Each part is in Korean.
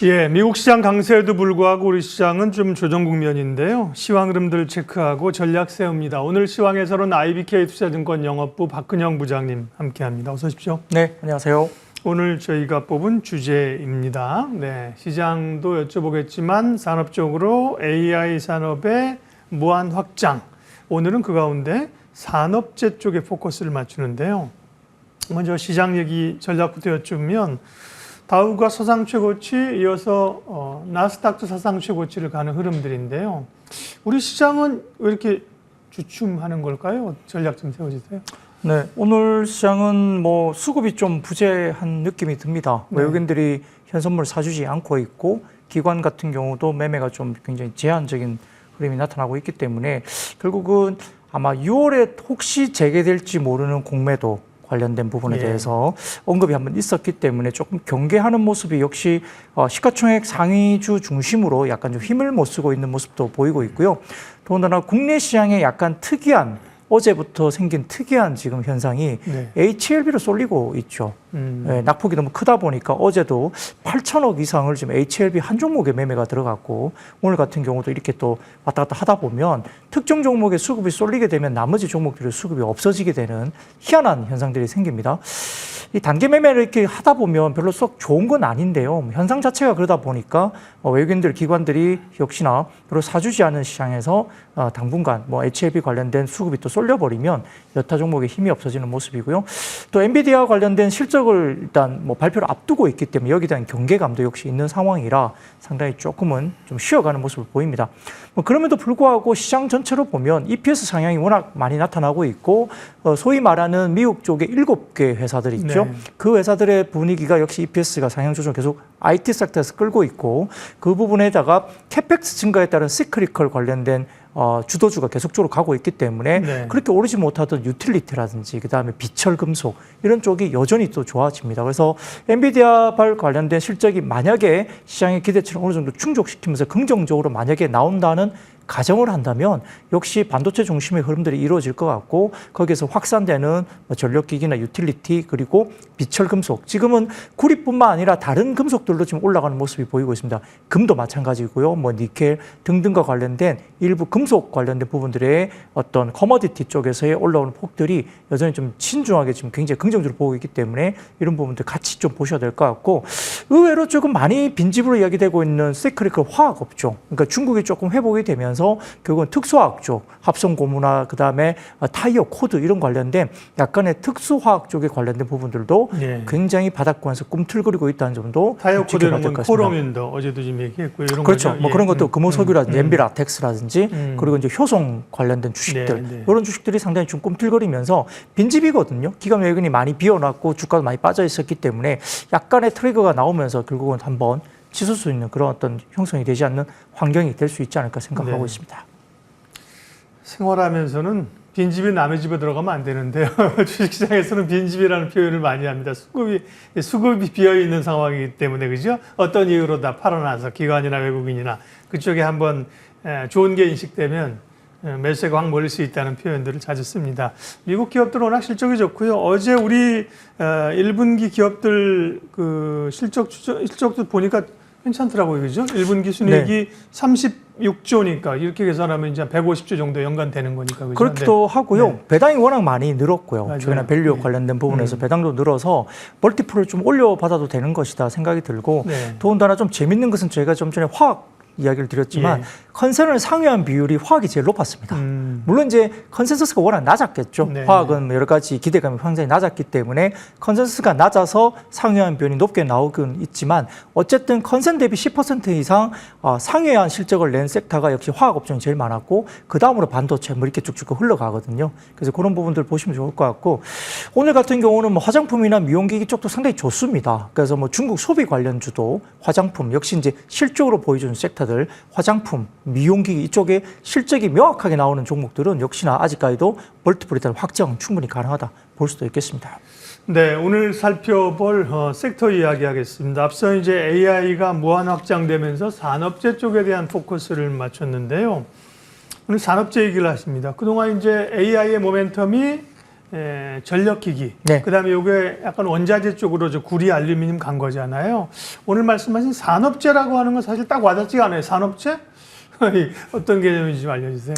예, 미국 시장 강세에도 불구하고 우리 시장은 좀 조정 국면인데요. 시황 흐름들 체크하고 전략 세웁니다. 오늘 시황에서는 IBK 투자증권 영업부 박근영 부장님 함께합니다. 어서 오십시오. 네, 안녕하세요. 오늘 저희가 뽑은 주제입니다. 네, 시장도 여쭤보겠지만 산업적으로 AI 산업의 무한 확장. 오늘은 그 가운데 산업재 쪽에 포커스를 맞추는데요. 먼저 시장 얘기 전략부터 여쭈면 다우가 사상 최고치 이어서 나스닥도 사상 최고치를 가는 흐름들인데요. 우리 시장은 왜 이렇게 주춤하는 걸까요? 전략 좀 세워주세요. 네, 오늘 시장은 뭐 수급이 좀 부재한 느낌이 듭니다. 네. 외국인들이 현선물 사주지 않고 있고 기관 같은 경우도 매매가 좀 굉장히 제한적인 흐름이 나타나고 있기 때문에 결국은 아마 6월에 혹시 재개될지 모르는 공매도 관련된 부분에 대해서 언급이 한번 있었기 때문에 조금 경계하는 모습이 역시 시가총액 상위주 중심으로 약간 좀 힘을 못 쓰고 있는 모습도 보이고 있고요. 더군다나 국내 시장에 약간 특이한 어제부터 생긴 특이한 지금 현상이 HLB로 쏠리고 있죠. 네, 낙폭이 너무 크다 보니까 어제도 8천억 이상을 지금 HLB 한 종목에 매매가 들어갔고 오늘 같은 경우도 이렇게 또 왔다 갔다 하다 보면 특정 종목에 수급이 쏠리게 되면 나머지 종목들의 수급이 없어지게 되는 희한한 현상들이 생깁니다. 이 단기 매매를 이렇게 하다 보면 별로 썩 좋은 건 아닌데요. 현상 자체가 그러다 보니까 외국인들, 기관들이 역시나 별로 사주지 않은 시장에서 당분간 뭐 HLB 관련된 수급이 또 쏠려버리면 여타 종목에 힘이 없어지는 모습이고요. 또 엔비디아 관련된 실적을 일단 뭐 발표를 앞두고 있기 때문에 여기에 대한 경계감도 역시 있는 상황이라 상당히 조금은 좀 쉬어가는 모습을 보입니다. 뭐 그럼에도 불구하고 시장 전체로 보면 EPS 상향이 워낙 많이 나타나고 있고 소위 말하는 미국 쪽에 7개 회사들이 있죠. 그 회사들의 분위기가 역시 EPS가 상향 조정 계속 IT 섹터에서 끌고 있고 그 부분에다가 캐펙스 증가에 따른 시크리컬 관련된 주도주가 계속적으로 가고 있기 때문에 그렇게 오르지 못하던 유틸리티라든지 그다음에 비철 금속 이런 쪽이 여전히 또 좋아집니다. 그래서 엔비디아 발 관련된 실적이 만약에 시장의 기대치를 어느 정도 충족시키면서 긍정적으로 만약에 나온다는 가정을 한다면 역시 반도체 중심의 흐름들이 이루어질 것 같고 거기에서 확산되는 전력기기나 유틸리티 그리고 비철 금속 지금은 구리뿐만 아니라 다른 금속들도 지금 올라가는 모습이 보이고 있습니다. 금도 마찬가지고요. 뭐 니켈 등등과 관련된 일부 금속 관련된 부분들의 어떤 커머디티 쪽에서의 올라오는 폭들이 여전히 좀 신중하게 지금 굉장히 긍정적으로 보고 있기 때문에 이런 부분들 같이 좀 보셔야 될 것 같고 의외로 조금 많이 빈집으로 이야기되고 있는 시크리컬 화학 업종 그러니까 중국이 조금 회복이 되면 결국은 특수화학 쪽, 합성 고무나 그다음에 타이어 코드 이런 관련된 약간의 특수화학 쪽에 관련된 부분들도 굉장히 바닥권에서 꿈틀거리고 있다는 점도 타이어 코드는 코롬인도 어제도 좀 얘기했고 이런 그렇죠. 거죠. 뭐 그런 것도 금호석유라든지 엔비라텍스라든지 그리고 이제 효성 관련된 주식들 이런 주식들이 상당히 좀 꿈틀거리면서 빈집이거든요. 기관 외국인이 많이 비워놨고 주가도 많이 빠져 있었기 때문에 약간의 트리거가 나오면서 결국은 한번 치솟을 수 있는 그런 어떤 형성이 되지 않는 환경이 될 수 있지 않을까 생각하고 있습니다. 생활하면서는 빈집이 남의 집에 들어가면 안 되는데요. 주식시장에서는 빈집이라는 표현을 많이 합니다. 수급이 비어있는 상황이기 때문에 그죠? 어떤 이유로 다 팔아놔서 기관이나 외국인이나 그쪽에 한번 좋은 게 인식되면 매수세가 확 몰릴 수 있다는 표현들을 자주 씁니다. 미국 기업들은 워낙 실적이 좋고요. 어제 우리 1분기 기업들 그 실적도 보니까 괜찮더라고요. 그죠? 1분기 순이익이 36조니까 이렇게 계산하면 이제 150조 정도 연간 되는 거니까. 그죠? 그렇기도 하고요. 배당이 워낙 많이 늘었고요. 주요나 밸류 관련된 부분에서 배당도 늘어서 멀티플을 좀 올려받아도 되는 것이다 생각이 들고 더군다나 좀 재밌는 것은 저희가 좀 전에 화학 이야기를 드렸지만 컨센을 상회한 비율이 화학이 제일 높았습니다. 물론 이제 컨센서스가 워낙 낮았겠죠. 화학은 여러 가지 기대감이 굉장히 낮았기 때문에 컨센서스가 낮아서 상회한 비율이 높게 나오긴 있지만 어쨌든 컨센 대비 10% 이상 상회한 실적을 낸 섹터가 역시 화학 업종이 제일 많았고 그 다음으로 반도체 뭐 이렇게 쭉쭉 흘러가거든요. 그래서 그런 부분들 보시면 좋을 것 같고 오늘 같은 경우는 뭐 화장품이나 미용기기 쪽도 상당히 좋습니다. 그래서 뭐 중국 소비 관련주도 화장품 역시 이제 실적으로 보여주는 섹터 화장품, 미용기기 이쪽에 실적이 명확하게 나오는 종목들은 역시나 아직까지도 멀티플에 따른 확장 충분히 가능하다 볼 수도 있겠습니다. 네, 오늘 살펴볼 섹터 이야기하겠습니다. 앞서 이제 AI가 무한 확장되면서 산업재 쪽에 대한 포커스를 맞췄는데요. 오늘 산업재 얘기를 하십니다. 그동안 이제 AI의 모멘텀이 전력기기, 네. 그다음에 요게 약간 원자재 쪽으로 저 구리, 알루미늄 간 거잖아요. 오늘 말씀하신 산업재라고 하는 건 사실 딱 와닿지가 않아요. 산업재? 어떤 개념인지 좀 알려주세요.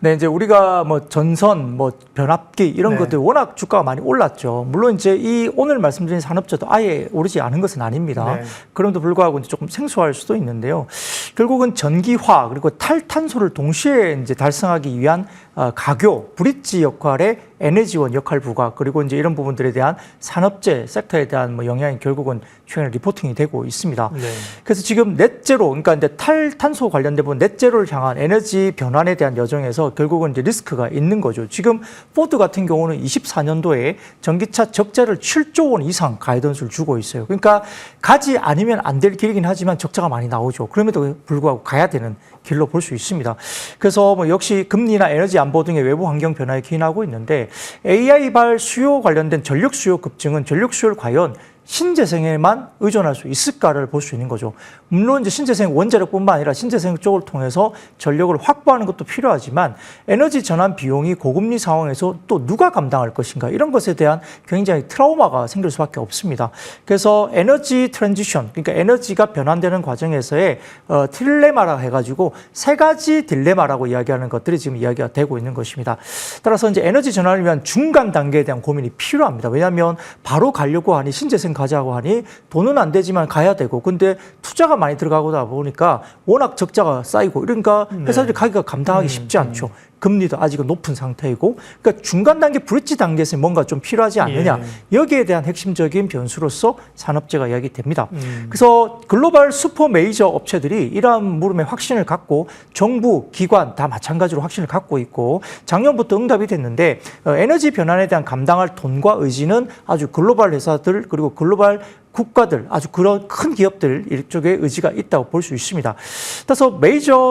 네, 이제 우리가 뭐 전선, 뭐 변압기 이런 네. 것들 워낙 주가가 많이 올랐죠. 물론 이제 이 오늘 말씀드린 산업재도 아예 오르지 않은 것은 아닙니다. 네. 그럼에도 불구하고 이제 조금 생소할 수도 있는데요. 결국은 전기화 그리고 탈탄소를 동시에 이제 달성하기 위한 가교, 브릿지 역할의 에너지원 역할 부과 그리고 이제 이런 부분들에 대한 산업재 섹터에 대한 뭐 영향이 결국은 최근에 리포팅이 되고 있습니다. 네. 그래서 지금 넷제로, 그러니까 이제 탈탄소 관련된 부분 넷제로를 향한 에너지 변환에 대한 여정에서 결국은 이제 리스크가 있는 거죠. 지금 포드 같은 경우는 24년도에 전기차 적자를 7조 원 이상 가이던스를 주고 있어요. 그러니까 가지 않으면 안 될 길이긴 하지만 적자가 많이 나오죠. 그럼에도 불구하고 가야 되는 길로 볼 수 있습니다. 그래서 뭐 역시 금리나 에너지 안보 등의 외부 환경 변화에 기인하고 있는데 AI발 수요 관련된 전력 수요 급증은 전력 수요를 과연 신재생에만 의존할 수 있을까를 볼 수 있는 거죠. 물론 이제 신재생 원자력뿐만 아니라 신재생 쪽을 통해서 전력을 확보하는 것도 필요하지만 에너지 전환 비용이 고금리 상황에서 또 누가 감당할 것인가 이런 것에 대한 굉장히 트라우마가 생길 수밖에 없습니다. 그래서 에너지 트랜지션, 그러니까 에너지가 변환되는 과정에서의 딜레마라 해가지고 세 가지 딜레마라고 이야기하는 것들이 지금 이야기가 되고 있는 것입니다. 따라서 이제 에너지 전환을 위한 중간 단계에 대한 고민이 필요합니다. 왜냐하면 바로 가려고 하니 신재생 가자고 하니 돈은 안 되지만 가야 되고 근데 투자가 많이 들어가다 보니까 워낙 적자가 쌓이고 이러니까 회사들이 가기가 감당하기 쉽지 않죠. 금리도 아직은 높은 상태이고 그러니까 중간 단계 브릿지 단계에서 뭔가 좀 필요하지 않느냐 여기에 대한 핵심적인 변수로서 산업재가 이야기됩니다. 그래서 글로벌 슈퍼 메이저 업체들이 이러한 물음에 확신을 갖고 정부, 기관 다 마찬가지로 확신을 갖고 있고 작년부터 응답이 됐는데 에너지 변환에 대한 감당할 돈과 의지는 아주 글로벌 회사들 그리고 글로벌 국가들 아주 그런 큰 기업들 이쪽에 의지가 있다고 볼 수 있습니다. 따라서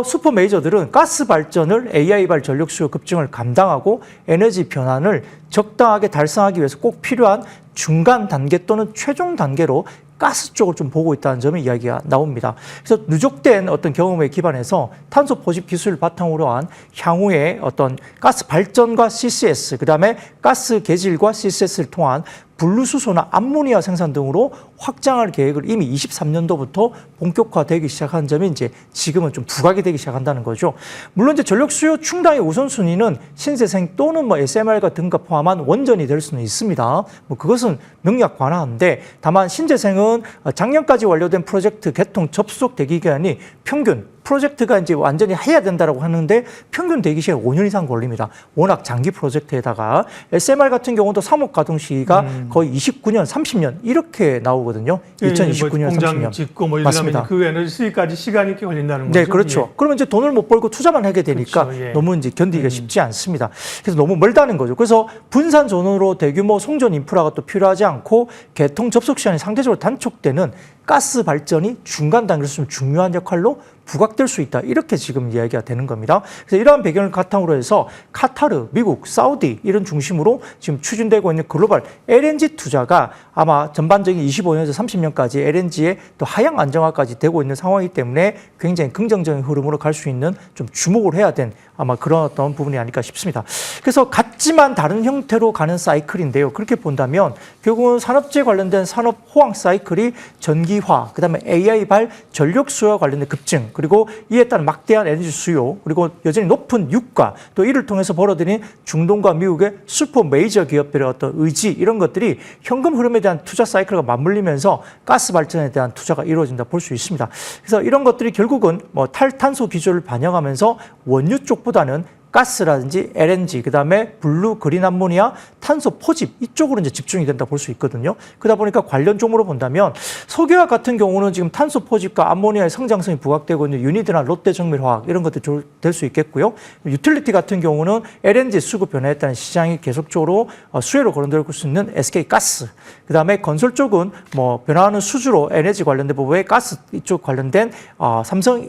슈퍼 메이저들은 가스 발전을 AI발 전력 수요 급증을 감당하고 에너지 변환을 적당하게 달성하기 위해서 꼭 필요한 중간 단계 또는 최종 단계로 가스 쪽을 좀 보고 있다는 점의 이야기가 나옵니다. 그래서 누적된 어떤 경험에 기반해서 탄소 포집 기술을 바탕으로 한 향후의 어떤 가스 발전과 CCS, 그다음에 가스 개질과 CCS를 통한 분류수소나 암모니아 생산 등으로 확장할 계획을 이미 23년도부터 본격화되기 시작한 점이 이제 지금은 좀 부각이 되기 시작한다는 거죠. 물론 이제 전력 수요 충당의 우선순위는 신재생 또는 뭐 SMR 같은 거 포함한 원전이 될 수는 있습니다. 뭐 그것은 명약 관화인데 다만 신재생은 작년까지 완료된 프로젝트 개통 접속 대기 기간이 평균 프로젝트가 이제 완전히 해야 된다라고 하는데 평균 대기 시간 5년 이상 걸립니다. 워낙 장기 프로젝트에다가 SMR 같은 경우도 3억 가동 시기가 거의 29년, 30년 이렇게 나오거든요. 2029년, 뭐 공장 30년. 짓고 뭐 맞습니다. 이러면 그 에너지 수익까지 시간이 꽤 걸린다는 거죠. 네, 그렇죠. 예. 그러면 이제 돈을 못 벌고 투자만 하게 되니까 그렇죠, 예. 너무 이제 견디기가 쉽지 않습니다. 그래서 너무 멀다는 거죠. 그래서 분산 전후로 대규모 송전 인프라가 또 필요하지 않고 개통 접속 시간이 상대적으로 단축되는 가스 발전이 중간 단계에서 좀 중요한 역할로 부각될 수 있다. 이렇게 지금 이야기가 되는 겁니다. 그래서 이러한 배경을 바탕으로 해서 카타르, 미국, 사우디 이런 중심으로 지금 추진되고 있는 글로벌 LNG 투자가 아마 전반적인 25년에서 30년까지 LNG의 또 하향 안정화까지 되고 있는 상황이기 때문에 굉장히 긍정적인 흐름으로 갈 수 있는 좀 주목을 해야 된 아마 그런 어떤 부분이 아닐까 싶습니다. 그래서 같지만 다른 형태로 가는 사이클인데요. 그렇게 본다면 결국은 산업재 관련된 산업 호황 사이클이 전기화, 그다음에 AI발 전력 수요와 관련된 급증, 그리고 이에 따른 막대한 에너지 수요, 그리고 여전히 높은 유가, 또 이를 통해서 벌어들인 중동과 미국의 슈퍼 메이저 기업들의 어떤 의지 이런 것들이 현금 흐름에 대한 투자 사이클과 맞물리면서 가스 발전에 대한 투자가 이루어진다 볼 수 있습니다. 그래서 이런 것들이 결국은 뭐 탈탄소 기조를 반영하면서 원유 쪽보다는 가스라든지 LNG, 그다음에 블루, 그린 암모니아, 탄소 포집 이쪽으로 이제 집중이 된다 볼 수 있거든요. 그러다 보니까 관련 종목으로 본다면 석유화 같은 경우는 지금 탄소 포집과 암모니아의 성장성이 부각되고 있는 유니드나 롯데정밀화학 이런 것들이 될 수 있겠고요. 유틸리티 같은 경우는 LNG 수급 변화에 따른 시장이 계속적으로 수혜로 거론될 수 있는 SK가스, 그다음에 건설 쪽은 뭐 변화하는 수주로 에너지 관련된 부분에 가스 이쪽 관련된 삼성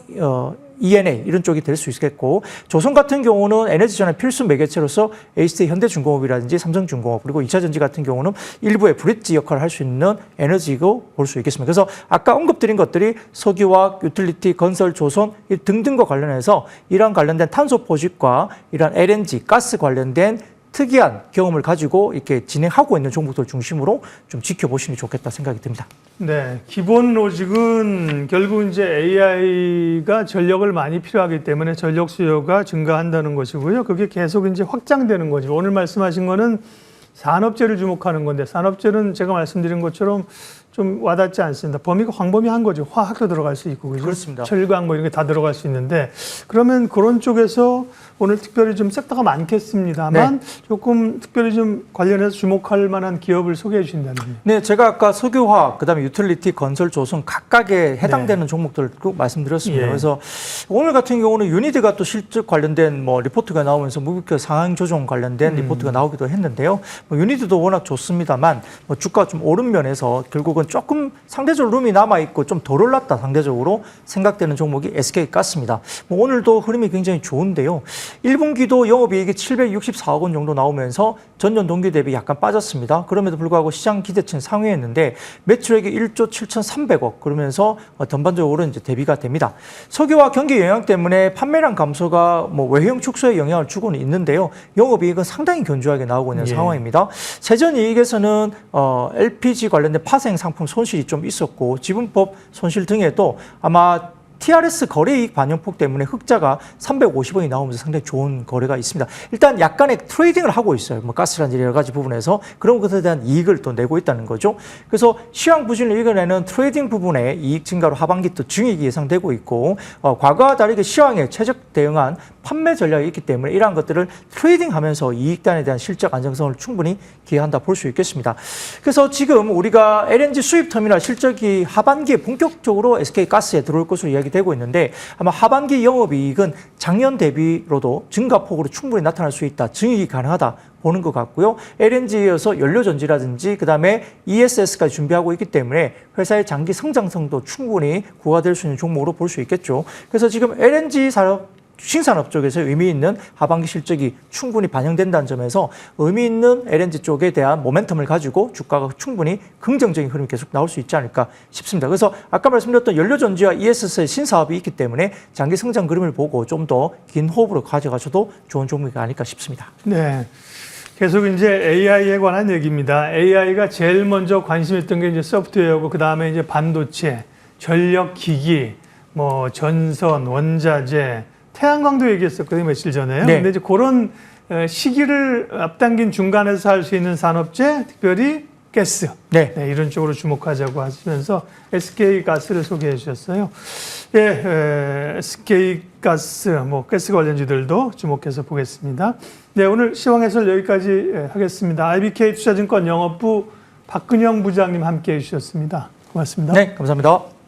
ENA 이런 쪽이 될 수 있겠고, 조선 같은 경우는 에너지 전환 필수 매개체로서 HT 현대중공업이라든지 삼성중공업, 그리고 2차전지 같은 경우는 일부의 브릿지 역할을 할 수 있는 에너지고 볼 수 있겠습니다. 그래서 아까 언급드린 것들이 석유화학, 유틸리티, 건설, 조선 등등과 관련해서 이러한 관련된 탄소 포집과 이러한 LNG, 가스 관련된 특이한 경험을 가지고 이렇게 진행하고 있는 종목들 중심으로 좀 지켜보시는 게 좋겠다 생각이 듭니다. 네, 기본 로직은 결국 이제 AI가 전력을 많이 필요하기 때문에 전력 수요가 증가한다는 것이고요. 그게 계속 이제 확장되는 거죠. 오늘 말씀하신 거는 산업재를 주목하는 건데 산업재는 제가 말씀드린 것처럼 좀 와닿지 않습니다. 범위가 광범위한 거죠. 화학도 들어갈 수 있고, 그죠? 그렇습니다. 철강 뭐 이런 게 다 들어갈 수 있는데 그러면 그런 쪽에서 오늘 특별히 좀 섹터가 많겠습니다만 조금 특별히 좀 관련해서 주목할 만한 기업을 소개해 주신다면요. 네, 제가 아까 석유화학, 그다음에 유틸리티, 건설, 조선 각각에 해당되는 종목들을 꼭 말씀드렸습니다. 예. 그래서 오늘 같은 경우는 유니드가 또 실적 관련된 뭐 리포트가 나오면서 무급표 상향 조정 관련된 리포트가 나오기도 했는데요. 뭐 유니드도 워낙 좋습니다만 뭐 주가 좀 오른 면에서 결국은 조금 상대적으로 룸이 남아 있고 좀 덜 올랐다 상대적으로 생각되는 종목이 SK가스입니다. 뭐 오늘도 흐름이 굉장히 좋은데요. 1분기도 영업이익이 764억 원 정도 나오면서 전년 동기 대비 약간 빠졌습니다. 그럼에도 불구하고 시장 기대치는 상회했는데 매출액이 1조 7,300억 그러면서 전반적으로 이제 대비가 됩니다. 석유와 경기 영향 때문에 판매량 감소가 뭐 외형 축소에 영향을 주고는 있는데요. 영업이익은 상당히 견조하게 나오고 있는 상황입니다. 세전이익에서는 LPG 관련된 파생 상품 손실이 좀 있었고 지분법 손실 등에도 아마 TRS 거래이익 반영폭 때문에 흑자가 350원이 나오면서 상당히 좋은 거래가 있습니다. 일단 약간의 트레이딩을 하고 있어요. 뭐 가스라든지 여러 가지 부분에서 그런 것에 대한 이익을 또 내고 있다는 거죠. 그래서 시황 부진을 이겨내는 트레이딩 부분의 이익 증가로 하반기 또 증액이 예상되고 있고 과거와 다르게 시황에 최적 대응한 판매 전략이 있기 때문에 이러한 것들을 트레이딩하면서 이익단에 대한 실적 안정성을 충분히 기여한다 볼 수 있겠습니다. 그래서 지금 우리가 LNG 수입 터미널 실적이 하반기에 본격적으로 SK가스에 들어올 것으로 이야기되고 있는데 아마 하반기 영업이익은 작년 대비로도 증가폭으로 충분히 나타날 수 있다. 증액이 가능하다. 보는 것 같고요. LNG에 이어서 연료전지라든지 그다음에 ESS까지 준비하고 있기 때문에 회사의 장기 성장성도 충분히 구가될 수 있는 종목으로 볼 수 있겠죠. 그래서 지금 LNG 산업 신산업 쪽에서 의미 있는 하반기 실적이 충분히 반영된다는 점에서 의미 있는 LNG 쪽에 대한 모멘텀을 가지고 주가가 충분히 긍정적인 흐름이 계속 나올 수 있지 않을까 싶습니다. 그래서 아까 말씀드렸던 연료전지와 ESS의 신사업이 있기 때문에 장기 성장 그림을 보고 좀 더 긴 호흡으로 가져가셔도 좋은 종목이 아닐까 싶습니다. 네. 계속 이제 AI에 관한 얘기입니다. AI가 제일 먼저 관심있던 게 이제 소프트웨어고 그 다음에 이제 반도체, 전력기기, 뭐 전선, 원자재, 태양광도 얘기했었거든요, 며칠 전에요. 네. 근데 이제 그런 시기를 앞당긴 중간에서 할 수 있는 산업재, 특별히 가스. 네. 네, 이런 쪽으로 주목하자고 하시면서 SK가스를 소개해 주셨어요. 예, SK가스, 뭐 가스 관련주들도 주목해서 보겠습니다. 네, 오늘 시황 해설 여기까지 하겠습니다. IBK 투자증권 영업부 박근영 부장님 함께해 주셨습니다. 고맙습니다. 네, 감사합니다.